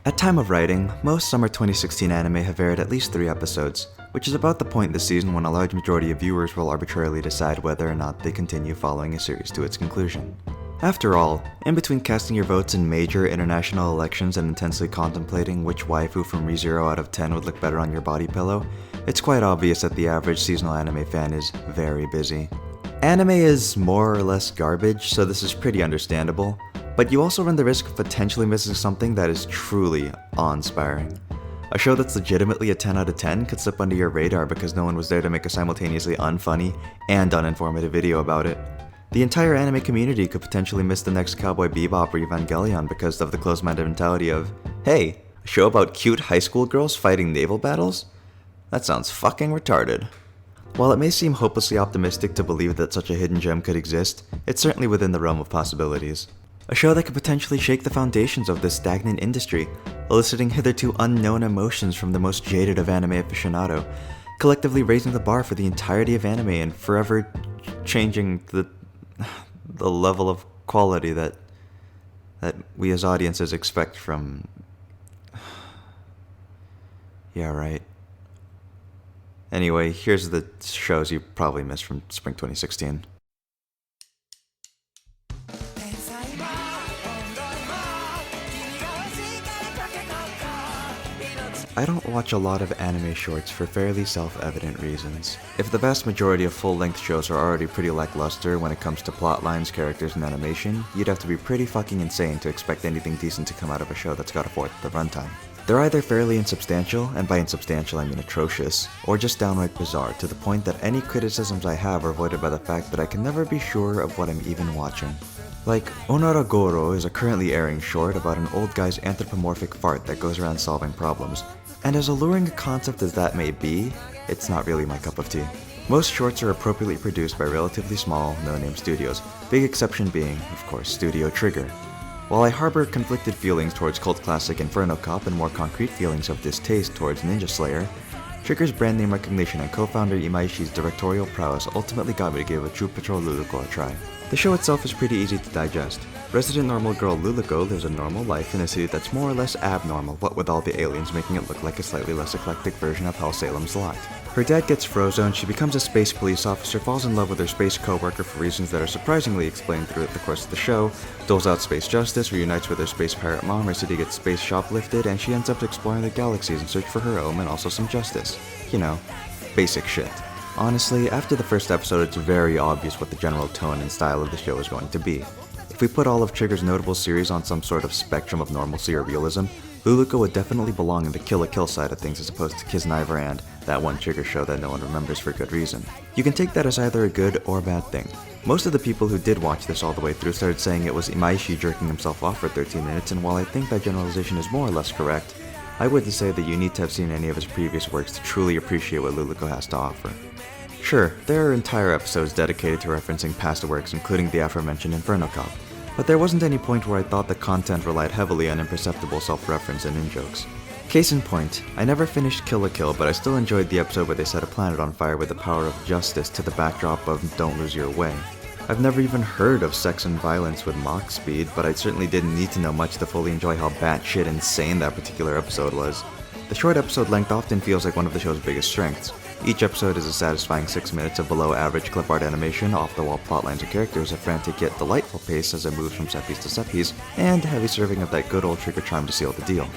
At time of writing, most summer 2016 anime have aired at least 3 episodes, which is about the point in the season when a large majority of viewers will arbitrarily decide whether or not they continue following a series to its conclusion. After all, in between casting your votes in major international elections and intensely contemplating which waifu from ReZero out of 10 would look better on your body pillow, it's quite obvious that the average seasonal anime fan is very busy. Anime is more or less garbage, so this is pretty understandable, but you also run the risk of potentially missing something that is truly awe-inspiring. A show that's legitimately a 10 out of 10 could slip under your radar because no one was there to make a simultaneously unfunny and uninformative video about it. The entire anime community could potentially miss the next Cowboy Bebop or Evangelion because of the closed-minded mentality of, hey, a show about cute high school girls fighting naval battles? That sounds fucking retarded. While it may seem hopelessly optimistic to believe that such a hidden gem could exist, it's certainly within the realm of possibilities. A show that could potentially shake the foundations of this stagnant industry, eliciting hitherto unknown emotions from the most jaded of anime aficionado, collectively raising the bar for the entirety of anime and forever changing the level of quality that we as audiences expect from... Yeah, right. Anyway, here's the shows you probably missed from spring 2016. I don't watch a lot of anime shorts for fairly self-evident reasons. If the vast majority of full-length shows are already pretty lackluster when it comes to plot lines, characters, and animation, you'd have to be pretty fucking insane to expect anything decent to come out of a show that's got a fourth of the runtime. They're either fairly insubstantial, and by insubstantial I mean atrocious, or just downright bizarre to the point that any criticisms I have are avoided by the fact that I can never be sure of what I'm even watching. Like, Onara Goro is a currently airing short about an old guy's anthropomorphic fart that goes around solving problems. And as alluring a concept as that may be, it's not really my cup of tea. Most shorts are appropriately produced by relatively small, no-name studios, big exception being, of course, Studio Trigger. While I harbor conflicted feelings towards cult classic Inferno Cop and more concrete feelings of distaste towards Ninja Slayer, Trigger's brand name recognition and co-founder Imaishi's directorial prowess ultimately got me to give Uchuu Patrol Luluco a try. The show itself is pretty easy to digest. Resident normal girl Luluco lives a normal life in a city that's more or less abnormal, what with all the aliens making it look like a slightly less eclectic version of Hell Salem's Lot. Her dad gets frozoned, she becomes a space police officer, falls in love with her space co-worker for reasons that are surprisingly explained throughout the course of the show, doles out space justice, reunites with her space pirate mom, her city gets space shoplifted, and she ends up exploring the galaxies in search for her own and also some justice. You know, basic shit. Honestly, after the first episode, it's very obvious what the general tone and style of the show is going to be. If we put all of Trigger's notable series on some sort of spectrum of normalcy or realism, Luluco would definitely belong in the Kill la Kill side of things as opposed to Kisniver and that one Trigger show that no one remembers for good reason. You can take that as either a good or bad thing. Most of the people who did watch this all the way through started saying it was Imaishi jerking himself off for 13 minutes, and while I think that generalization is more or less correct, I wouldn't say that you need to have seen any of his previous works to truly appreciate what Luluco has to offer. Sure, there are entire episodes dedicated to referencing past works, including the aforementioned Inferno Cop, but there wasn't any point where I thought the content relied heavily on imperceptible self-reference and in-jokes. Case in point, I never finished Kill la Kill, but I still enjoyed the episode where they set a planet on fire with the power of justice to the backdrop of Don't Lose Your Way. I've never even heard of sex and violence with Mach speed, but I certainly didn't need to know much to fully enjoy how batshit insane that particular episode was. The short episode length often feels like one of the show's biggest strengths. Each episode is a satisfying 6 minutes of below-average clip art animation, off-the-wall plotlines and characters, a frantic yet delightful pace as it moves from set piece to set piece, and a heavy serving of that good old Trigger charm to seal the deal.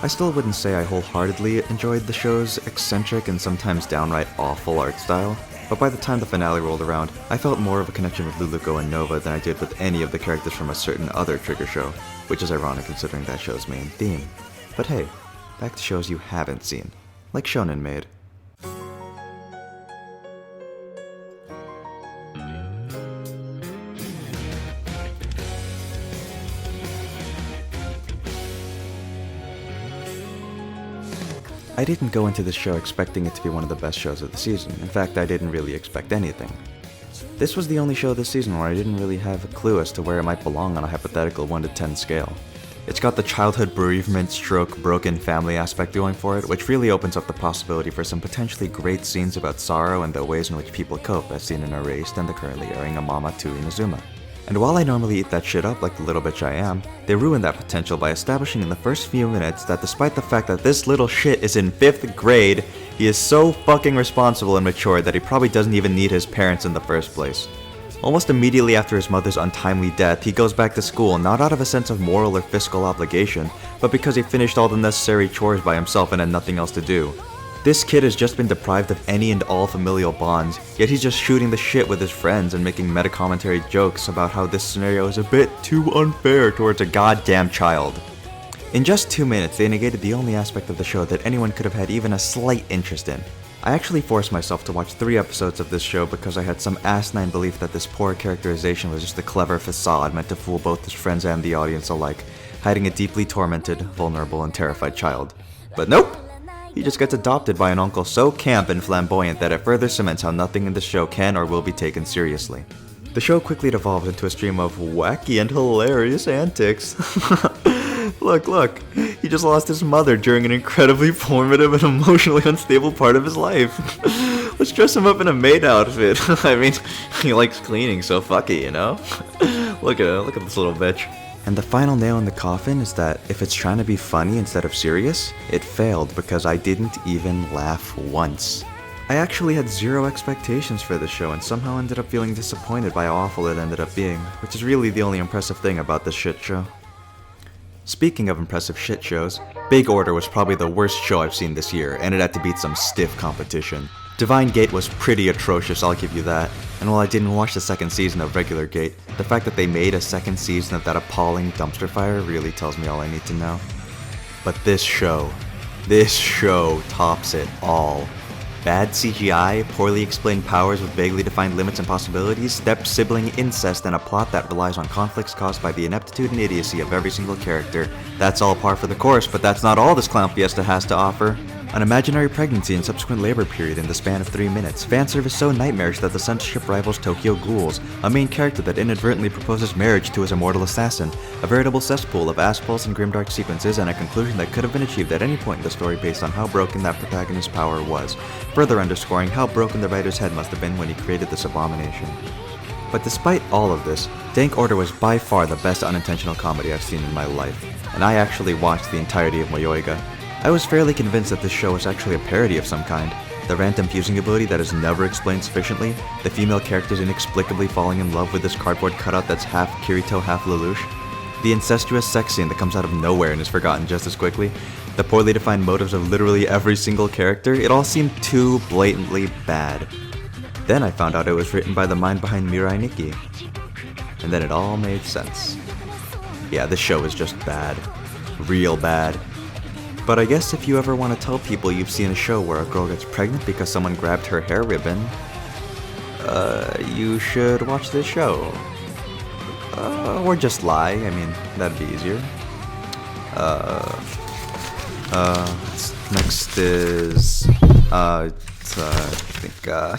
I still wouldn't say I wholeheartedly enjoyed the show's eccentric and sometimes downright awful art style, but by the time the finale rolled around, I felt more of a connection with Luluco and Nova than I did with any of the characters from a certain other Trigger show, which is ironic considering that show's main theme. But hey, back to shows you haven't seen, like Shounen Maid. I didn't go into this show expecting it to be one of the best shows of the season. In fact, I didn't really expect anything. This was the only show this season where I didn't really have a clue as to where it might belong on a hypothetical 1 to 10 scale. It's got the childhood bereavement stroke broken family aspect going for it, which really opens up the possibility for some potentially great scenes about sorrow and the ways in which people cope, as seen in Erased and the currently airing Amama to Inazuma. And while I normally eat that shit up like the little bitch I am, they ruin that potential by establishing in the first few minutes that despite the fact that this little shit is in 5th grade, he is so fucking responsible and mature that he probably doesn't even need his parents in the first place. Almost immediately after his mother's untimely death, he goes back to school not out of a sense of moral or fiscal obligation, but because he finished all the necessary chores by himself and had nothing else to do. This kid has just been deprived of any and all familial bonds, yet he's just shooting the shit with his friends and making meta-commentary jokes about how this scenario is a bit too unfair towards a goddamn child. In just 2 minutes, they negated the only aspect of the show that anyone could have had even a slight interest in. I actually forced myself to watch 3 episodes of this show because I had some asinine belief that this poor characterization was just a clever facade meant to fool both his friends and the audience alike, hiding a deeply tormented, vulnerable, and terrified child. But nope! He just gets adopted by an uncle so camp and flamboyant that it further cements how nothing in the show can or will be taken seriously. The show quickly devolves into a stream of wacky and hilarious antics. Look, he just lost his mother during an incredibly formative and emotionally unstable part of his life. Let's dress him up in a maid outfit. I mean, he likes cleaning, so fuck it, you know? Look at this little bitch. And the final nail in the coffin is that if it's trying to be funny instead of serious, it failed because I didn't even laugh once. I actually had 0 expectations for this show and somehow ended up feeling disappointed by how awful it ended up being, which is really the only impressive thing about this shit show. Speaking of impressive shit shows, Big Order was probably the worst show I've seen this year, and it had to beat some stiff competition. Divine Gate was pretty atrocious, I'll give you that, and while I didn't watch the 2nd season of Regular Gate, the fact that they made a 2nd season of that appalling dumpster fire really tells me all I need to know. But this show tops it all. Bad CGI, poorly explained powers with vaguely defined limits and possibilities, step-sibling incest, and a plot that relies on conflicts caused by the ineptitude and idiocy of every single character. That's all par for the course, but that's not all this clown fiesta has to offer. An imaginary pregnancy and subsequent labor period in the span of 3 minutes, fanservice so nightmarish that the censorship rivals Tokyo Ghouls, a main character that inadvertently proposes marriage to his immortal assassin, a veritable cesspool of ass-pulse and grimdark sequences, and a conclusion that could have been achieved at any point in the story based on how broken that protagonist's power was, further underscoring how broken the writer's head must have been when he created this abomination. But despite all of this, Dank Order was by far the best unintentional comedy I've seen in my life, and I actually watched the entirety of Moyoiga. I was fairly convinced that this show was actually a parody of some kind. The random fusing ability that is never explained sufficiently, the female characters inexplicably falling in love with this cardboard cutout that's half Kirito, half Lelouch, the incestuous sex scene that comes out of nowhere and is forgotten just as quickly, the poorly defined motives of literally every single character, it all seemed too blatantly bad. Then I found out it was written by the mind behind Mirai Nikki. And then it all made sense. Yeah, this show is just bad. Real bad. But I guess if you ever want to tell people you've seen a show where a girl gets pregnant because someone grabbed her hair ribbon, you should watch this show. Or just lie, I mean, that'd be easier. Next is,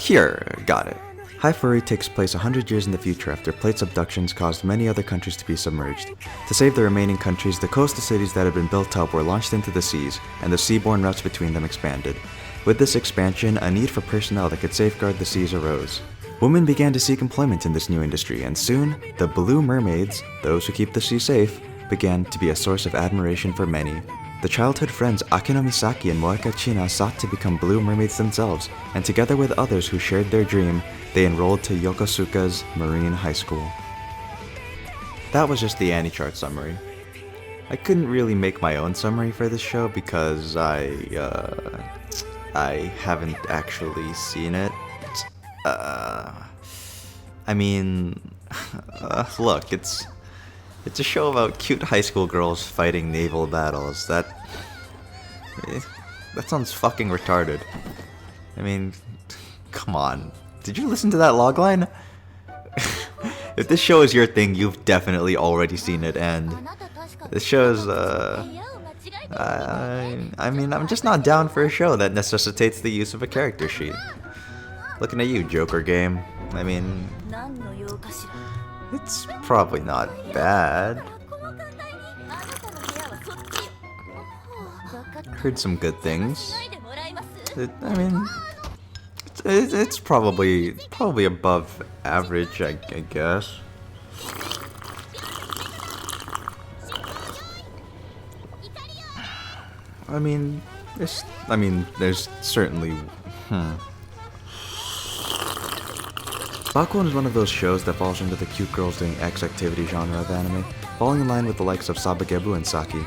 here, got it. Haifuri takes place 100 years in the future after plates abductions caused many other countries to be submerged. To save the remaining countries, the coastal cities that had been built up were launched into the seas, and the seaborne routes between them expanded. With this expansion, a need for personnel that could safeguard the seas arose. Women began to seek employment in this new industry, and soon, the Blue Mermaids, those who keep the sea safe, began to be a source of admiration for many. The childhood friends Akino Misaki and Moeka China sought to become Blue Mermaids themselves, and together with others who shared their dream, they enrolled to Yokosuka's Marine High School. That was just the Annie-chart summary. I couldn't really make my own summary for this show because I haven't actually seen it. I mean, look, it's a show about cute high school girls fighting naval battles. That sounds fucking retarded. I mean, come on. Did you listen to that logline? If this show is your thing, you've definitely already seen it, and this show's, I mean, I'm just not down for a show that necessitates the use of a character sheet. Looking at you, Joker game. I mean, it's probably not bad. Heard some good things. I mean, it's probably above average, I guess. there's certainly... Bakuon is one of those shows that falls into the cute girls doing X activity genre of anime, falling in line with the likes of Sabagebu and Saki.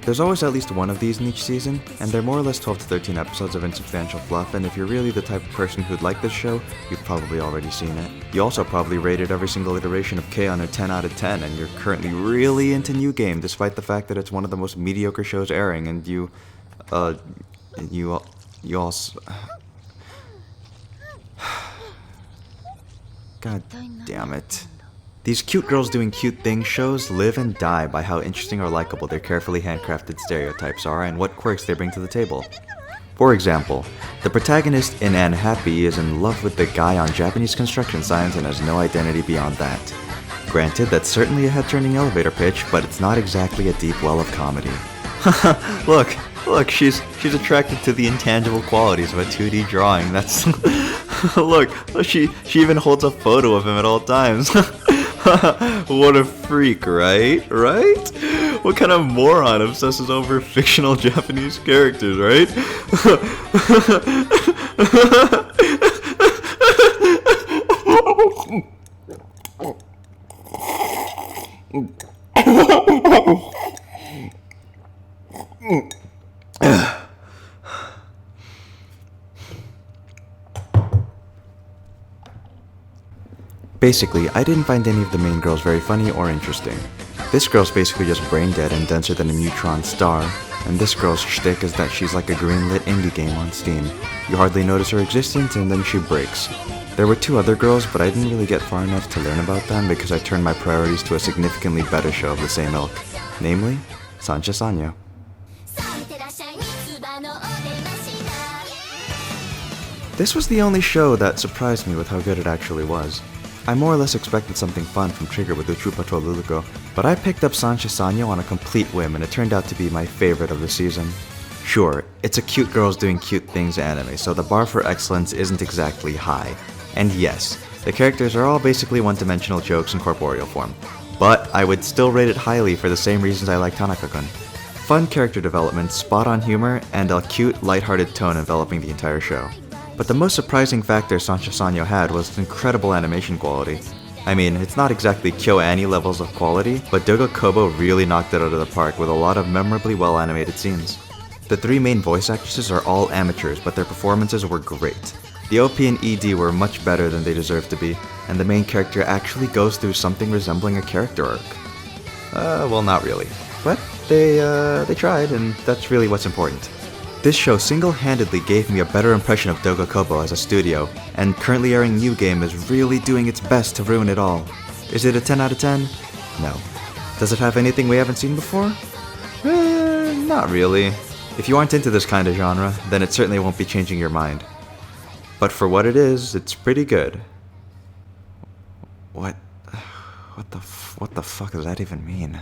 There's always at least one of these in each season, and they're more or less 12 to 13 episodes of insubstantial fluff, and if you're really the type of person who'd like this show, you've probably already seen it. You also probably rated every single iteration of K on a 10 out of 10, and you're currently really into New Game, despite the fact that it's one of the most mediocre shows airing, and you also... God damn it. These cute girls doing cute things shows live and die by how interesting or likable their carefully handcrafted stereotypes are and what quirks they bring to the table. For example, the protagonist in Anne Happy is in love with the guy on Japanese construction signs and has no identity beyond that. Granted, that's certainly a head-turning elevator pitch, but it's not exactly a deep well of comedy. Look, she's attracted to the intangible qualities of a 2D drawing. That's... Look, she even holds a photo of him at all times. What a freak, right? What kind of moron obsesses over fictional Japanese characters, right? Basically, I didn't find any of the main girls very funny or interesting. This girl's basically just brain dead and denser than a neutron star, and this girl's shtick is that she's like a greenlit indie game on Steam. You hardly notice her existence and then she breaks. There were two other girls, but I didn't really get far enough to learn about them because I turned my priorities to a significantly better show of the same ilk, namely, Sansha Sanyou. This was the only show that surprised me with how good it actually was. I more or less expected something fun from Trigger with Uchuu Patrol Luluco, but I picked up Sansha Sanyou on a complete whim and it turned out to be my favorite of the season. Sure, it's a cute girls doing cute things anime, so the bar for excellence isn't exactly high. And yes, the characters are all basically one-dimensional jokes in corporeal form, but I would still rate it highly for the same reasons I like Tanaka-kun. Fun character development, spot-on humor, and a cute, lighthearted tone enveloping the entire show. But the most surprising factor Sansha Sanyou had was its incredible animation quality. I mean, it's not exactly KyoAni levels of quality, but Doga Kobo really knocked it out of the park with a lot of memorably well animated scenes. The three main voice actresses are all amateurs, but their performances were great. The OP and ED were much better than they deserved to be, and the main character actually goes through something resembling a character arc. Well, not really. But they tried, and that's really what's important. This show single-handedly gave me a better impression of Doga Kobo as a studio, and currently airing New Game is really doing its best to ruin it all. Is it a 10 out of 10? No. Does it have anything we haven't seen before? Not really. If you aren't into this kind of genre, then it certainly won't be changing your mind. But for what it is, it's pretty good. What the fuck does that even mean?